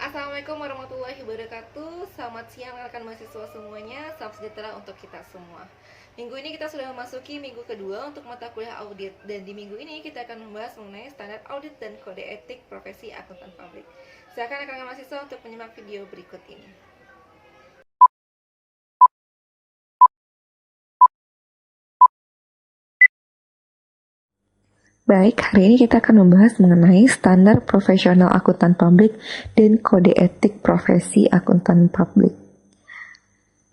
Assalamualaikum warahmatullahi wabarakatuh. Selamat siang rekan mahasiswa semuanya. Salam sejahtera untuk kita semua. Minggu ini kita sudah memasuki minggu kedua untuk mata kuliah audit. Dan di minggu ini kita akan membahas mengenai standar audit dan kode etik profesi akuntan publik. Silakan rekan mahasiswa untuk menyimak video berikut ini. Baik, hari ini kita akan membahas mengenai standar profesional akuntan publik dan kode etik profesi akuntan publik.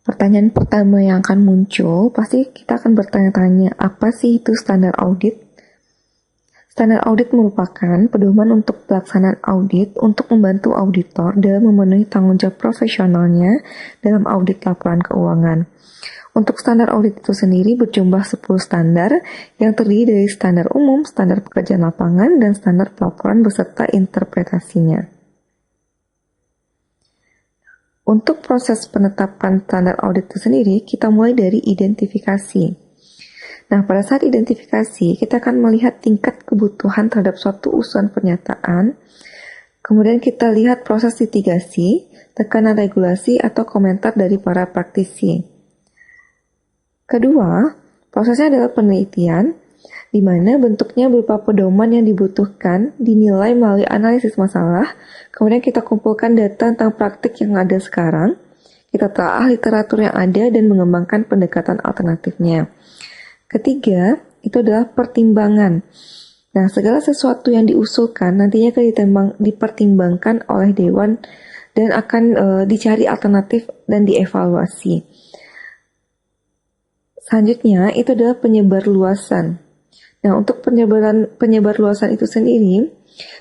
Pertanyaan pertama yang akan muncul, pasti kita akan bertanya-tanya, apa sih itu standar audit? Standar audit merupakan pedoman untuk pelaksanaan audit untuk membantu auditor dalam memenuhi tanggung jawab profesionalnya dalam audit laporan keuangan. Untuk standar audit itu sendiri berjumlah 10 standar yang terdiri dari standar umum, standar pekerjaan lapangan, dan standar pelaporan beserta interpretasinya. Untuk proses penetapan standar audit itu sendiri, kita mulai dari identifikasi. Nah, pada saat identifikasi, kita akan melihat tingkat kebutuhan terhadap suatu usulan pernyataan. Kemudian kita lihat proses litigasi, tekanan regulasi, atau komentar dari para praktisi. Kedua, prosesnya adalah penelitian, di mana bentuknya berupa pedoman yang dibutuhkan dinilai melalui analisis masalah, kemudian kita kumpulkan data tentang praktik yang ada sekarang, kita telah literatur yang ada dan mengembangkan pendekatan alternatifnya. Ketiga, itu adalah pertimbangan. Nah, segala sesuatu yang diusulkan nantinya akan dipertimbangkan oleh Dewan dan akan dicari alternatif dan dievaluasi. Selanjutnya, itu adalah penyebarluasan. Nah, untuk penyebarluasan itu sendiri,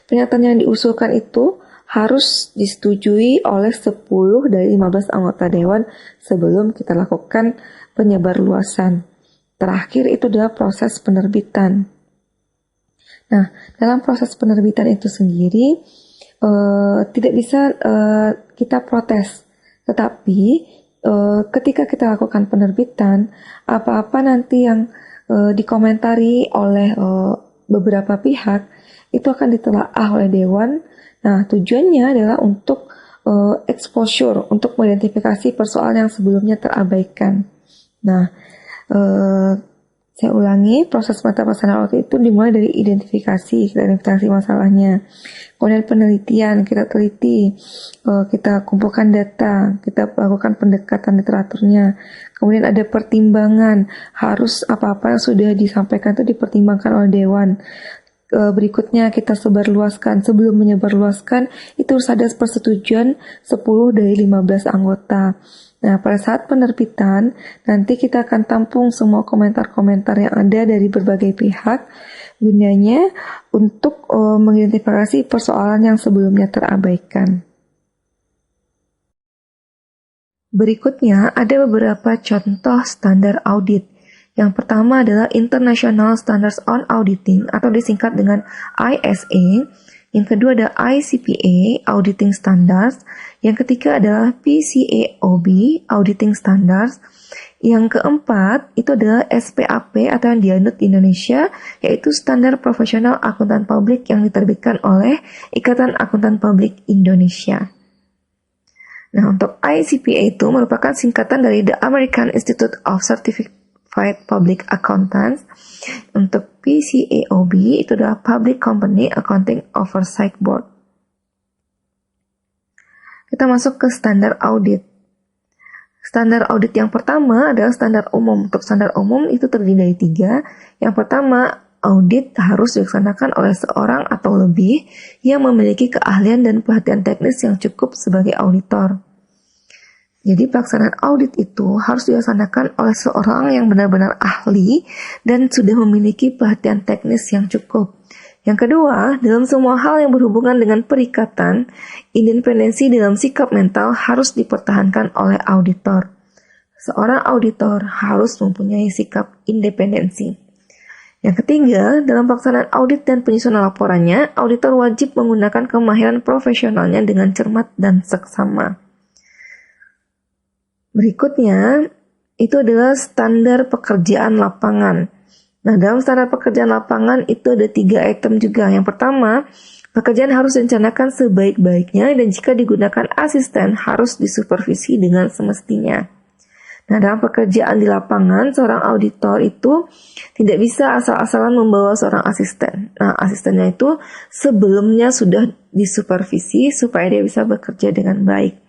pernyataan yang diusulkan itu harus disetujui oleh 10 dari 15 anggota Dewan sebelum kita lakukan penyebarluasan. Terakhir, itu adalah proses penerbitan. Nah, dalam proses penerbitan itu sendiri, tidak bisa kita protes, tetapi ketika kita lakukan penerbitan, apa-apa nanti yang dikomentari oleh beberapa pihak itu akan ditelaah oleh Dewan. Nah, tujuannya adalah untuk exposure, untuk mengidentifikasi persoalan yang sebelumnya terabaikan. Nah, saya ulangi, proses penetapan standar audit itu dimulai dari identifikasi masalahnya. Kemudian penelitian, kita teliti, kita kumpulkan data, kita lakukan pendekatan literaturnya. Kemudian ada pertimbangan, harus apa-apa yang sudah disampaikan itu dipertimbangkan oleh Dewan. Berikutnya kita sebarluaskan. Sebelum menyebarluaskan, itu harus ada persetujuan 10 dari 15 anggota. Nah, pada saat penerbitan, nanti kita akan tampung semua komentar-komentar yang ada dari berbagai pihak, gunanya untuk mengidentifikasi persoalan yang sebelumnya terabaikan. Berikutnya, ada beberapa contoh standar audit. Yang pertama adalah International Standards on Auditing atau disingkat dengan ISA. Yang kedua ada ICPA, Auditing Standards. Yang ketiga adalah PCAOB, Auditing Standards. Yang keempat, itu adalah SPAP atau yang dianut di Indonesia, yaitu Standar Profesional Akuntan Publik yang diterbitkan oleh Ikatan Akuntan Publik Indonesia. Nah, untuk ICPA itu merupakan singkatan dari The American Institute of Certified Public Accountants. Untuk PCAOB itu adalah Public Company Accounting Oversight Board. Kita masuk ke standar audit. Standar audit yang pertama adalah standar umum. Untuk standar umum itu terdiri dari 3. Yang pertama, audit harus dilaksanakan oleh seorang atau lebih yang memiliki keahlian dan pelatihan teknis yang cukup sebagai auditor. Jadi pelaksanaan audit itu harus dilaksanakan oleh seorang yang benar-benar ahli dan sudah memiliki pelatihan teknis yang cukup. Yang kedua, dalam semua hal yang berhubungan dengan perikatan, independensi dalam sikap mental harus dipertahankan oleh auditor. Seorang auditor harus mempunyai sikap independensi. Yang ketiga, dalam pelaksanaan audit dan penyusunan laporannya, auditor wajib menggunakan kemahiran profesionalnya dengan cermat dan seksama. Berikutnya, itu adalah standar pekerjaan lapangan. Nah, dalam standar pekerjaan lapangan itu ada 3 item juga. Yang pertama, Pekerjaan harus direncanakan sebaik-baiknya dan jika digunakan asisten harus disupervisi dengan semestinya. Nah, dalam pekerjaan di lapangan, seorang auditor itu tidak bisa asal-asalan membawa seorang asisten. Nah, asistennya itu sebelumnya sudah disupervisi supaya dia bisa bekerja dengan baik.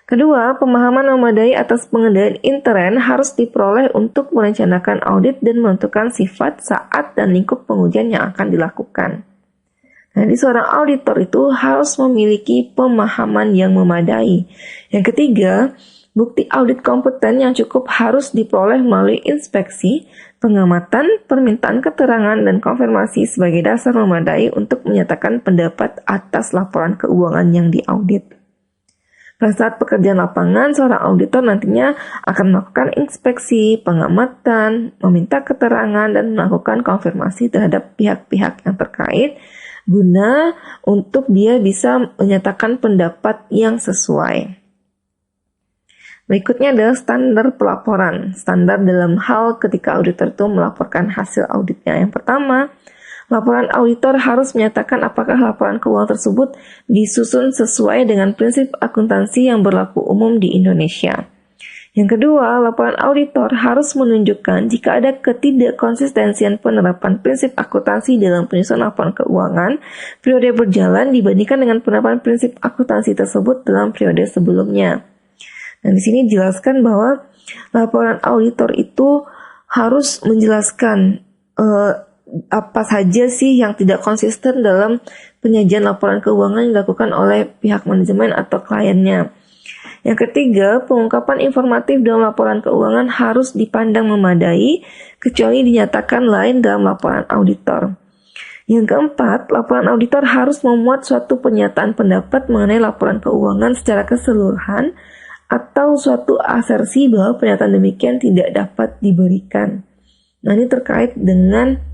Kedua, pemahaman memadai atas pengendalian intern harus diperoleh untuk merencanakan audit dan menentukan sifat, saat, dan lingkup pengujian yang akan dilakukan. Jadi seorang auditor itu harus memiliki pemahaman yang memadai. Yang ketiga, bukti audit kompeten yang cukup harus diperoleh melalui inspeksi, pengamatan, permintaan keterangan, dan konfirmasi sebagai dasar memadai untuk menyatakan pendapat atas laporan keuangan yang diaudit. Pada saat pekerjaan lapangan, seorang auditor nantinya akan melakukan inspeksi, pengamatan, meminta keterangan, dan melakukan konfirmasi terhadap pihak-pihak yang terkait guna untuk dia bisa menyatakan pendapat yang sesuai. Berikutnya adalah standar pelaporan. Standar dalam hal ketika auditor itu melaporkan hasil auditnya. Yang pertama, laporan auditor harus menyatakan apakah laporan keuangan tersebut disusun sesuai dengan prinsip akuntansi yang berlaku umum di Indonesia. Yang kedua, laporan auditor harus menunjukkan jika ada ketidakkonsistensian penerapan prinsip akuntansi dalam penyusunan laporan keuangan periode berjalan dibandingkan dengan penerapan prinsip akuntansi tersebut dalam periode sebelumnya. Nah, di sini dijelaskan bahwa laporan auditor itu harus menjelaskan apa saja sih yang tidak konsisten dalam penyajian laporan keuangan yang dilakukan oleh pihak manajemen atau kliennya. Yang ketiga, pengungkapan informatif dalam laporan keuangan harus dipandang memadai, kecuali dinyatakan lain dalam laporan auditor. Yang keempat, laporan auditor harus memuat suatu pernyataan pendapat mengenai laporan keuangan secara keseluruhan, atau suatu asersi bahwa pernyataan demikian tidak dapat diberikan. Nah, ini terkait dengan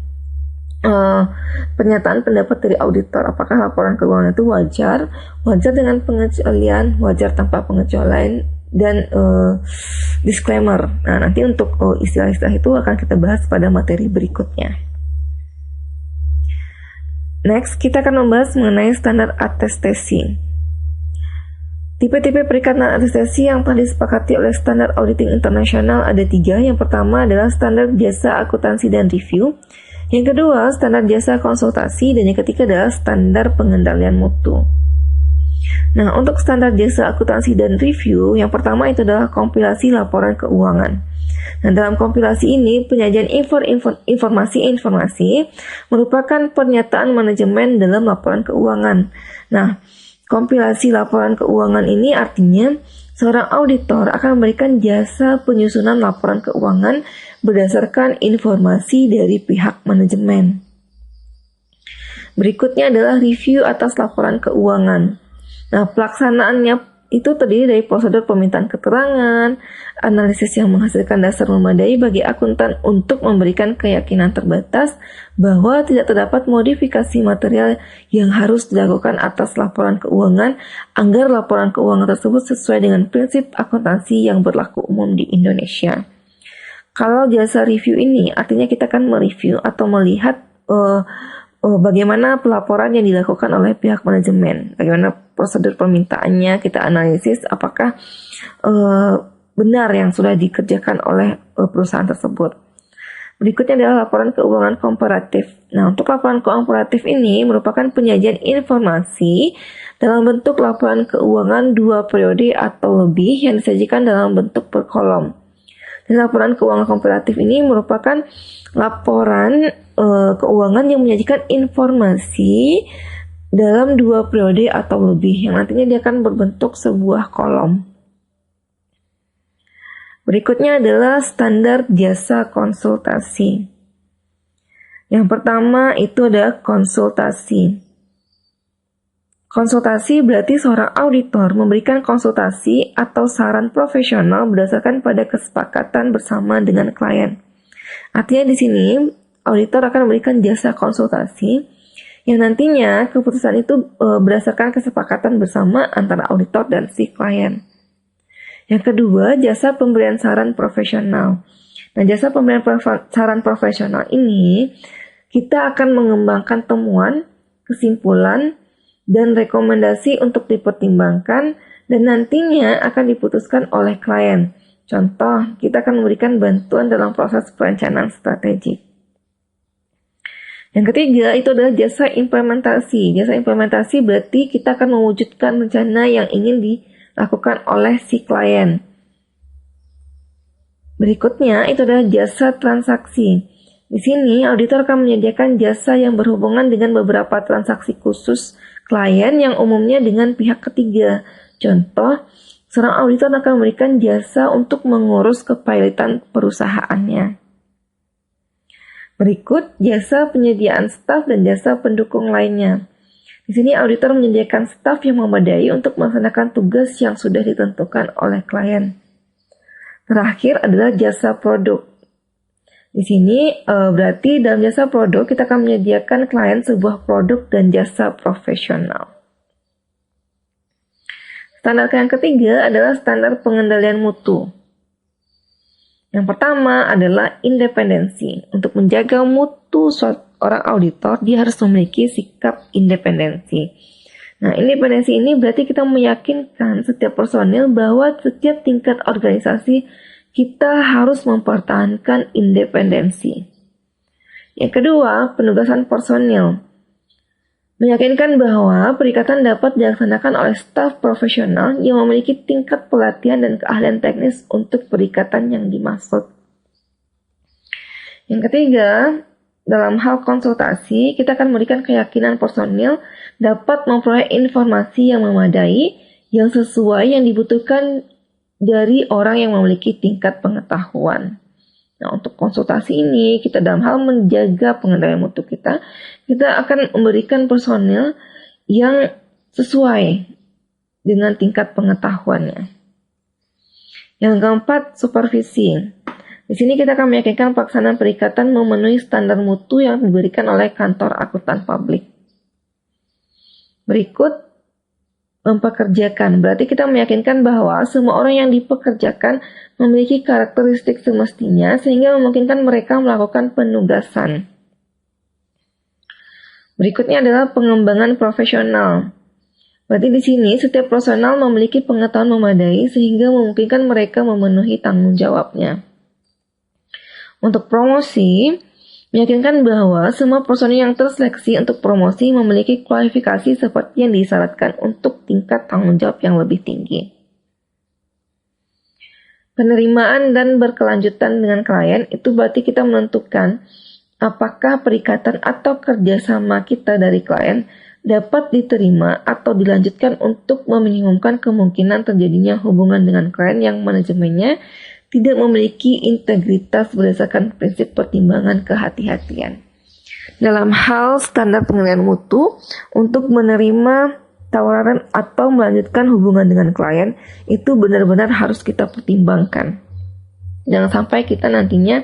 pernyataan pendapat dari auditor, apakah laporan keuangan itu wajar dengan pengecualian, wajar tanpa pengecualian, dan disclaimer. Nah, nanti untuk istilah-istilah itu akan kita bahas pada materi berikutnya. Next, kita akan membahas mengenai standar atestasi. Tipe-tipe perikatan atestasi yang telah disepakati oleh standar auditing internasional ada 3. Yang pertama adalah standar jasa akuntansi dan review. Yang kedua, standar jasa konsultasi, dan yang ketiga adalah standar pengendalian mutu. Nah, untuk standar jasa akuntansi dan review, yang pertama itu adalah kompilasi laporan keuangan. Nah, dalam kompilasi ini, penyajian informasi-informasi merupakan pernyataan manajemen dalam laporan keuangan. Nah, kompilasi laporan keuangan ini artinya seorang auditor akan memberikan jasa penyusunan laporan keuangan berdasarkan informasi dari pihak manajemen. Berikutnya adalah review atas laporan keuangan. Nah, pelaksanaannya itu terdiri dari prosedur permintaan keterangan, analisis yang menghasilkan dasar memadai bagi akuntan untuk memberikan keyakinan terbatas bahwa tidak terdapat modifikasi material yang harus dilakukan atas laporan keuangan agar laporan keuangan tersebut sesuai dengan prinsip akuntansi yang berlaku umum di Indonesia. Kalau jasa review ini artinya kita akan mereview atau melihat bagaimana pelaporan yang dilakukan oleh pihak manajemen, bagaimana prosedur permintaannya, kita analisis apakah benar yang sudah dikerjakan oleh perusahaan tersebut. Berikutnya adalah laporan keuangan komparatif. Nah, untuk laporan keuangan komparatif ini merupakan penyajian informasi dalam bentuk laporan keuangan 2 periode atau lebih yang disajikan dalam bentuk per kolom. Dan laporan keuangan komparatif ini merupakan laporan keuangan yang menyajikan informasi dalam 2 periode atau lebih, yang nantinya dia akan berbentuk sebuah kolom. Berikutnya adalah standar jasa konsultasi. Yang pertama itu adalah konsultasi. Konsultasi berarti seorang auditor memberikan konsultasi atau saran profesional berdasarkan pada kesepakatan bersama dengan klien. Artinya di sini auditor akan memberikan jasa konsultasi yang nantinya keputusan itu berdasarkan kesepakatan bersama antara auditor dan si klien. Yang kedua, jasa pemberian saran profesional. Nah, jasa pemberian saran profesional ini kita akan mengembangkan temuan, kesimpulan, dan rekomendasi untuk dipertimbangkan dan nantinya akan diputuskan oleh klien. Contoh, kita akan memberikan bantuan dalam proses perencanaan strategi. Yang ketiga, itu adalah jasa implementasi. Jasa implementasi berarti kita akan mewujudkan rencana yang ingin dilakukan oleh si klien. Berikutnya, itu adalah jasa transaksi. Di sini, auditor akan menyediakan jasa yang berhubungan dengan beberapa transaksi khusus klien yang umumnya dengan pihak ketiga. Contoh, seorang auditor akan memberikan jasa untuk mengurus kepilotan perusahaannya. Berikut, jasa penyediaan staf dan jasa pendukung lainnya. Di sini, auditor menyediakan staf yang memadai untuk melaksanakan tugas yang sudah ditentukan oleh klien. Terakhir adalah jasa produk. Di sini, berarti dalam jasa produk, kita akan menyediakan klien sebuah produk dan jasa profesional. Standar yang ketiga adalah standar pengendalian mutu. Yang pertama adalah independensi. Untuk menjaga mutu seorang auditor, dia harus memiliki sikap independensi. Nah, independensi ini berarti kita meyakinkan setiap personil bahwa setiap tingkat organisasi kita harus mempertahankan independensi. Yang kedua, penugasan personil. Meyakinkan bahwa perikatan dapat dilaksanakan oleh staf profesional yang memiliki tingkat pelatihan dan keahlian teknis untuk perikatan yang dimaksud. Yang ketiga, dalam hal konsultasi, kita akan memberikan keyakinan personil dapat memperoleh informasi yang memadai, yang sesuai yang dibutuhkan dari orang yang memiliki tingkat pengetahuan. Nah, untuk konsultasi ini, kita dalam hal menjaga pengendalian mutu kita akan memberikan personil yang sesuai dengan tingkat pengetahuannya. Yang keempat, supervisi. Di sini kita akan meyakinkan pelaksanaan perikatan memenuhi standar mutu yang diberikan oleh kantor akuntan publik. Berikut, mempekerjakan. Berarti kita meyakinkan bahwa semua orang yang dipekerjakan memiliki karakteristik semestinya sehingga memungkinkan mereka melakukan penugasan. Berikutnya adalah pengembangan profesional. Berarti di sini setiap personal memiliki pengetahuan memadai sehingga memungkinkan mereka memenuhi tanggung jawabnya. Untuk promosi, meyakinkan bahwa semua personil yang terseleksi untuk promosi memiliki kualifikasi seperti yang disyaratkan untuk tingkat tanggung jawab yang lebih tinggi. Penerimaan dan berkelanjutan dengan klien itu berarti kita menentukan apakah perikatan atau kerjasama kita dari klien dapat diterima atau dilanjutkan untuk meminimumkan kemungkinan terjadinya hubungan dengan klien yang manajemennya tidak memiliki integritas berdasarkan prinsip pertimbangan kehati-hatian. Dalam hal standar penilaian mutu, untuk menerima tawaran atau melanjutkan hubungan dengan klien, itu benar-benar harus kita pertimbangkan. Jangan sampai kita nantinya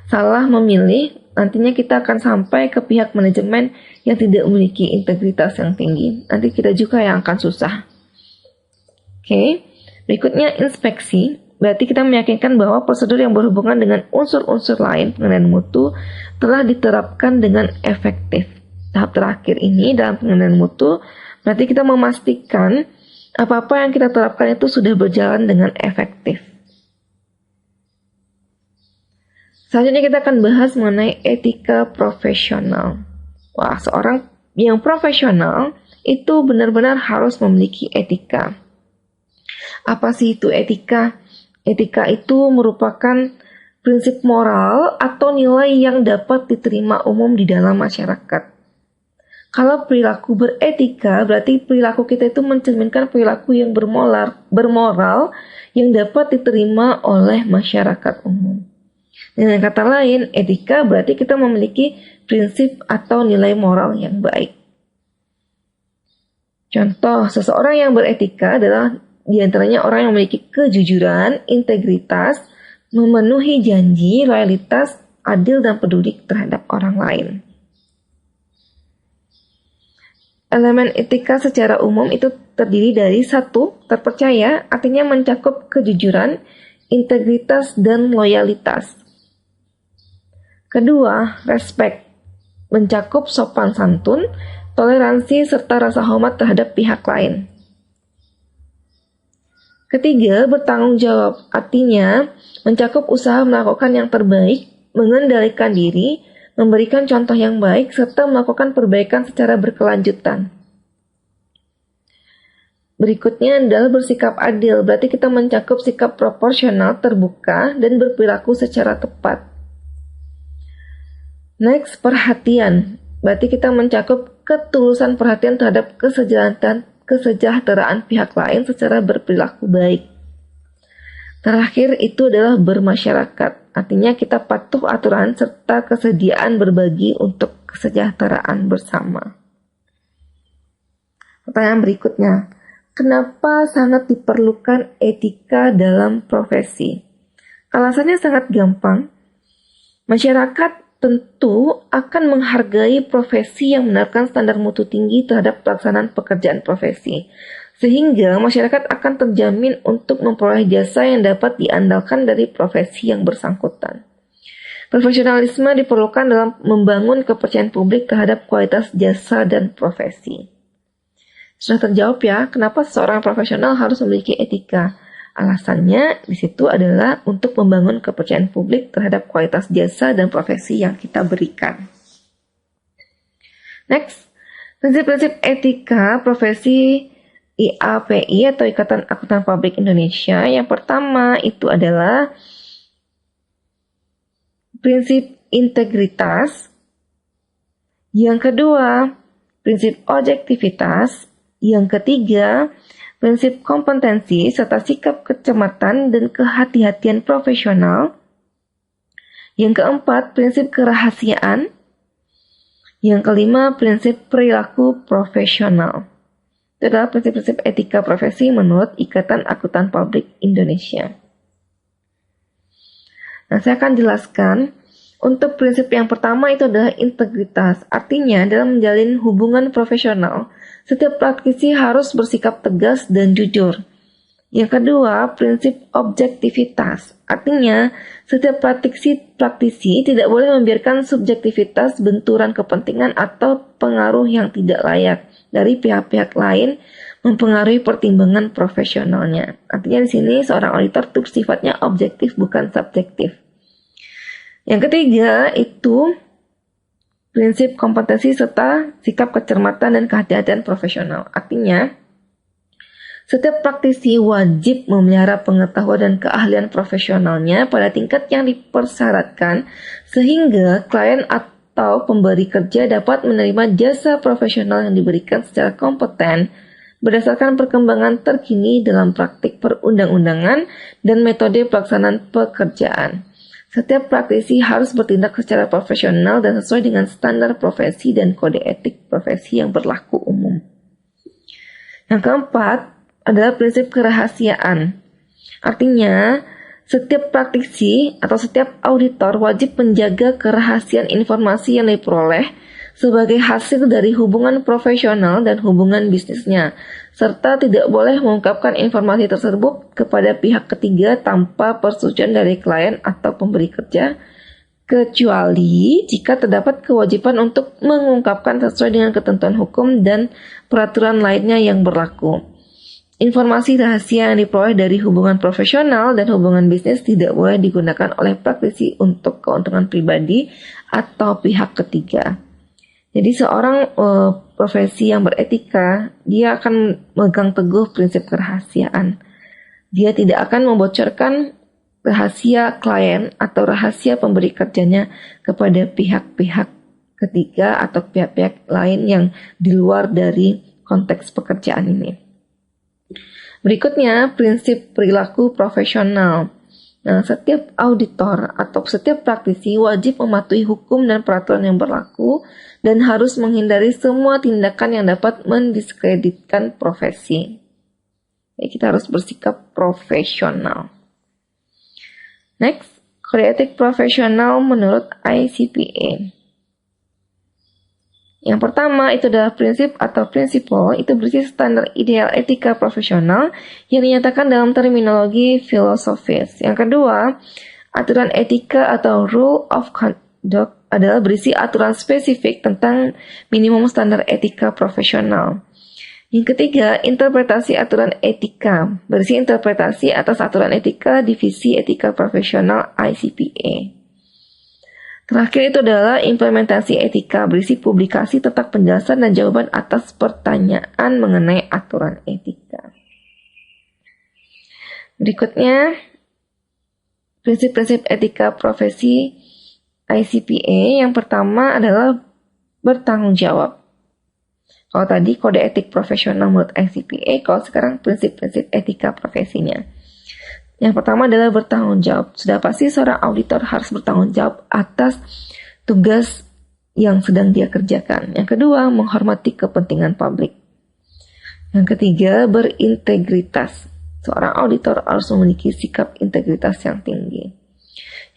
salah memilih, nantinya kita akan sampai ke pihak manajemen yang tidak memiliki integritas yang tinggi. Nanti kita juga yang akan susah. Oke, berikutnya inspeksi. Berarti kita meyakinkan bahwa prosedur yang berhubungan dengan unsur-unsur lain pengendalian mutu telah diterapkan dengan efektif. Tahap terakhir ini dalam pengendalian mutu, berarti kita memastikan apa-apa yang kita terapkan itu sudah berjalan dengan efektif. Selanjutnya kita akan bahas mengenai etika profesional. Wah, seorang yang profesional itu benar-benar harus memiliki etika. Apa sih itu etika? Etika itu merupakan prinsip moral atau nilai yang dapat diterima umum di dalam masyarakat. Kalau perilaku beretika, berarti perilaku kita itu mencerminkan perilaku yang bermoral yang dapat diterima oleh masyarakat umum. Dengan kata lain, etika berarti kita memiliki prinsip atau nilai moral yang baik. Contoh, seseorang yang beretika adalah di antaranya orang yang memiliki kejujuran, integritas, memenuhi janji, loyalitas, adil dan peduli terhadap orang lain. Elemen etika secara umum itu terdiri dari 1. Terpercaya, artinya mencakup kejujuran, integritas, dan loyalitas. 2. Respect, mencakup sopan santun, toleransi, serta rasa hormat terhadap pihak lain. Ketiga, bertanggung jawab, artinya mencakup usaha melakukan yang terbaik, mengendalikan diri, memberikan contoh yang baik, serta melakukan perbaikan secara berkelanjutan. Berikutnya adalah bersikap adil, berarti kita mencakup sikap proporsional, terbuka, dan berperilaku secara tepat. Next, perhatian, berarti kita mencakup ketulusan perhatian terhadap kesejahteraan pihak lain secara berperilaku baik. Terakhir itu adalah bermasyarakat, artinya kita patuh aturan serta kesediaan berbagi untuk kesejahteraan bersama. Pertanyaan berikutnya, kenapa sangat diperlukan etika dalam profesi? Alasannya sangat gampang. Masyarakat tentu akan menghargai profesi yang menerapkan standar mutu tinggi terhadap pelaksanaan pekerjaan profesi. Sehingga masyarakat akan terjamin untuk memperoleh jasa yang dapat diandalkan dari profesi yang bersangkutan. Profesionalisme diperlukan dalam membangun kepercayaan publik terhadap kualitas jasa dan profesi. Sudah terjawab ya, kenapa seorang profesional harus memiliki etika? Alasannya di situ adalah untuk membangun kepercayaan publik terhadap kualitas jasa dan profesi yang kita berikan. Next, prinsip-prinsip etika profesi IAPI atau Ikatan Akuntan Publik Indonesia. Yang pertama itu adalah prinsip integritas. Yang kedua, prinsip objektivitas. Yang ketiga, prinsip kompetensi serta sikap kecermatan dan kehati-hatian profesional. Yang keempat, prinsip kerahasiaan. Yang kelima, prinsip perilaku profesional. Itu adalah prinsip-prinsip etika profesi menurut Ikatan Akuntan Publik Indonesia. Nah, saya akan jelaskan. Untuk prinsip yang pertama itu adalah integritas. Artinya, dalam menjalin hubungan profesional, setiap praktisi harus bersikap tegas dan jujur. Yang kedua, prinsip objektivitas. Artinya, setiap praktisi tidak boleh membiarkan subjektivitas, benturan kepentingan, atau pengaruh yang tidak layak dari pihak-pihak lain mempengaruhi pertimbangan profesionalnya. Artinya di sini seorang auditor itu sifatnya objektif bukan subjektif. Yang ketiga itu prinsip kompetensi serta sikap kecermatan dan kehati-hatian profesional. Artinya, setiap praktisi wajib memelihara pengetahuan dan keahlian profesionalnya pada tingkat yang dipersyaratkan sehingga klien atau pemberi kerja dapat menerima jasa profesional yang diberikan secara kompeten berdasarkan perkembangan terkini dalam praktik perundang-undangan dan metode pelaksanaan pekerjaan. Setiap praktisi harus bertindak secara profesional dan sesuai dengan standar profesi dan kode etik profesi yang berlaku umum. Yang keempat adalah prinsip kerahasiaan. Artinya, setiap praktisi atau setiap auditor wajib menjaga kerahasiaan informasi yang diperoleh sebagai hasil dari hubungan profesional dan hubungan bisnisnya, serta tidak boleh mengungkapkan informasi tersebut kepada pihak ketiga tanpa persetujuan dari klien atau pemberi kerja, kecuali jika terdapat kewajiban untuk mengungkapkan sesuai dengan ketentuan hukum dan peraturan lainnya yang berlaku. Informasi rahasia yang diperoleh dari hubungan profesional dan hubungan bisnis tidak boleh digunakan oleh praktisi untuk keuntungan pribadi atau pihak ketiga. Jadi seorang profesi yang beretika, dia akan memegang teguh prinsip kerahasiaan. Dia tidak akan membocorkan rahasia klien atau rahasia pemberi kerjanya kepada pihak-pihak ketiga atau pihak-pihak lain yang di luar dari konteks pekerjaan ini. Berikutnya, prinsip perilaku profesional. Nah, setiap auditor atau setiap praktisi wajib mematuhi hukum dan peraturan yang berlaku dan harus menghindari semua tindakan yang dapat mendiskreditkan profesi. Jadi kita harus bersikap profesional. Next, kode etik profesional menurut ICPA. Yang pertama itu adalah prinsip atau prinsipal, itu berisi standar ideal etika profesional yang dinyatakan dalam terminologi filosofis. Yang kedua, aturan etika atau rule of conduct adalah berisi aturan spesifik tentang minimum standar etika profesional. Yang ketiga, interpretasi aturan etika, berisi interpretasi atas aturan etika Divisi Etika Profesional ICPA. Terakhir itu adalah implementasi etika, berisi publikasi tentang penjelasan dan jawaban atas pertanyaan mengenai aturan etika. Berikutnya, prinsip-prinsip etika profesi ICPA. Yang pertama adalah bertanggung jawab. Kalau tadi kode etik profesional menurut ICPA, kalau sekarang prinsip-prinsip etika profesinya. Yang pertama adalah bertanggung jawab. Sudah pasti seorang auditor harus bertanggung jawab atas tugas yang sedang dia kerjakan. Yang kedua, menghormati kepentingan publik. Yang ketiga, berintegritas. Seorang auditor harus memiliki sikap integritas yang tinggi.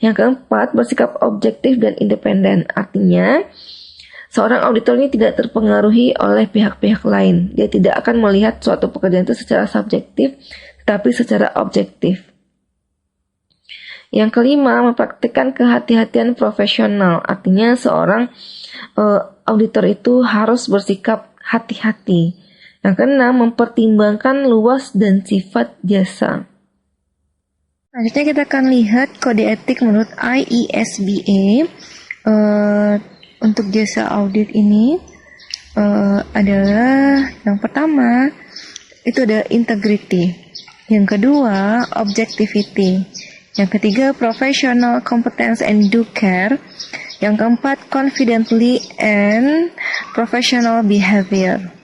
Yang keempat, bersikap objektif dan independen. Artinya, seorang auditor ini tidak terpengaruhi oleh pihak-pihak lain. Dia tidak akan melihat suatu pekerjaan itu secara subjektif, tetapi secara objektif. Yang kelima, mempraktikkan kehati-hatian profesional. Artinya, seorang auditor itu harus bersikap hati-hati. Yang keenam, mempertimbangkan luas dan sifat jasa. Selanjutnya kita akan lihat kode etik menurut IESBA. Untuk jasa audit ini adalah yang pertama itu ada integrity, yang kedua objectivity, yang ketiga professional competence and due care, yang keempat confidently and professional behavior.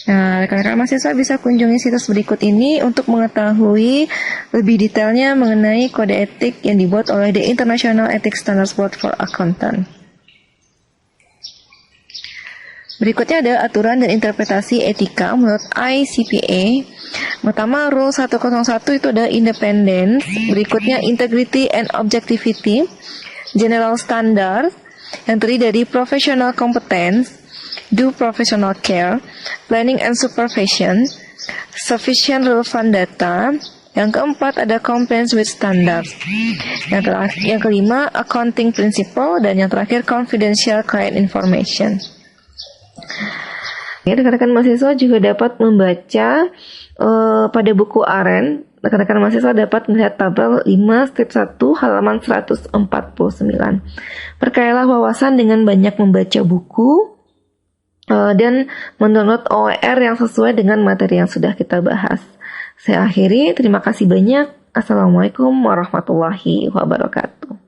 Nah, rekan-rekan mahasiswa bisa kunjungi situs berikut ini untuk mengetahui lebih detailnya mengenai kode etik yang dibuat oleh The International Ethics Standards Board for Accountants. Berikutnya ada aturan dan interpretasi etika menurut ICPA. Pertama, Rule 101 itu ada independence. Berikutnya, integrity and objectivity. General standard yang terdiri dari professional competence, due professional care, planning and supervision, sufficient relevant data. Yang keempat ada compliance with standards. Yang kelima accounting principle, dan yang terakhir confidential client information. Rekan-rekan mahasiswa juga dapat membaca pada buku Aren. Rekan-rekan mahasiswa dapat melihat tabel 5-1 halaman 149. Perkayalah wawasan dengan banyak membaca buku dan mendownload OER yang sesuai dengan materi yang sudah kita bahas. Saya akhiri, terima kasih banyak. Assalamualaikum warahmatullahi wabarakatuh.